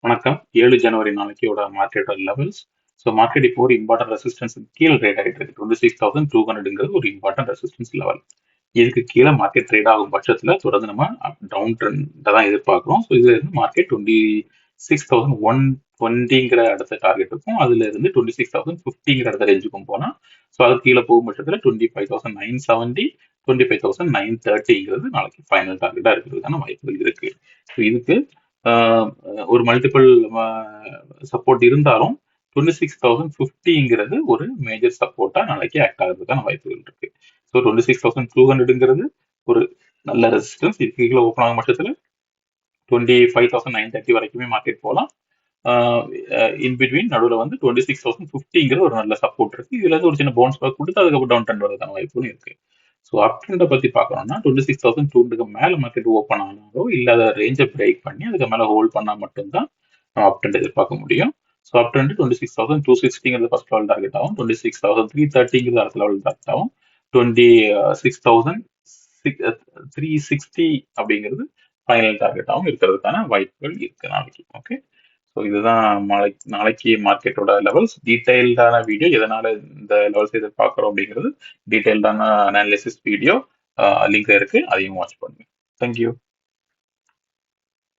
வணக்கம். 7 ஜனவரி நாளைக்கோட மார்க்கெட்டோட levels. Market இப்போ ஒரு இம்பார்ட்டன்ட் ரெசிஸ்டன்ஸ் கீழே ட்ரேட் ஆகிட்டு இருக்கு. 26,200ங்கிறது ஒரு இம்பார்ட்டன்ட் ரெசிஸ்டன்ஸ் லெவல். இதுக்கு கீழே மார்க்கெட் ட்ரேட் ஆகும் பட்சத்தில் தொடர்ந்து நம்ம டவுன் ட்ரெண்டை தான் எதிர்பார்க்குறோம். இதுல இருந்து மார்க்கெட் 26,120ங்கிற அடுத்த டார்கெட் இருக்கும். அதுல இருந்து 26,050ங்கிற அடுத்த ரேஞ்சுக்கும் போனால் அது கீழே போகும் பட்சத்தில் 25,970 25,930ங்கிறது நாளைக்கு ஃபைனல் டார்கெட்டாக இருக்கிறதுக்கான வாய்ப்புகள் இருக்கு. இதுக்கு ஒரு மல்டிபிள் சப்போர்ட் இருந்தாலும் 26,050ங்கிறது ஒரு மேஜர் சப்போர்ட்டா நாளைக்கு ஆக்ட் ஆகிறதுக்கான வாய்ப்புகள் இருக்கு. 26,200ங்கிறது ஒரு நல்ல ரெசிஸ்டன்ஸ். இதுக்கு கீழே ஓப்பன் ஆகும் பட்சத்தில் 25,930 வரைக்குமே மார்க்கெட் போகலாம். இன் பிட்வீன் நடுவில் வந்து 26,050ங்கிற ஒரு நல்ல சப்போர்ட் இருக்கு. இதுல இருந்து ஒரு சின்ன பவுன்ஸ் பேக் கொடுத்து அதுக்கப்புறம் டவுன் ட்ரெண்ட் வரதுக்கான வாய்ப்புகளும் இருக்கு. அப் ட்ரெண்டை பத்தி பார்க்கணும்னா 26,200க்கு மேல மார்க்கெட் ஓப்பன் ஆனாலோ இல்ல அதை ரேஞ்சை பிரேக் பண்ணி அதுக்கு மேல ஹோல்ட் பண்ணா மட்டும்தான் நம்ம அப் ட்ரெண்ட் எதிர்பார்க்க முடியும். அப் ட்ரெண்ட் 26,260ங்கிறது ஃபர்ஸ்ட் லெவல் டார்கெட் ஆகும். 26,330ங்கிறது அடுத்த லெவல் டார்கெட் ஆகும். 26,360 அப்படிங்கிறது ஃபைனல் டார்கெட்டாகவும் இருக்கிறதுக்கான வாய்ப்புகள் இருக்கு நாளைக்கு. ஓகே, இதுதான் நாளைக்கு மார்க்கெட்டோட லெவல்ஸ். டீடைல்டான வீடியோ எதனால இந்த லெவல்ஸ் எதிர்பார்க்கிறோம் அப்படிங்கிறது டீடைல்டான அனாலிசிஸ் வீடியோ லிங்க் இருக்கு, அதையும் வாட்ச் பண்ணுங்க. தேங்க்யூ.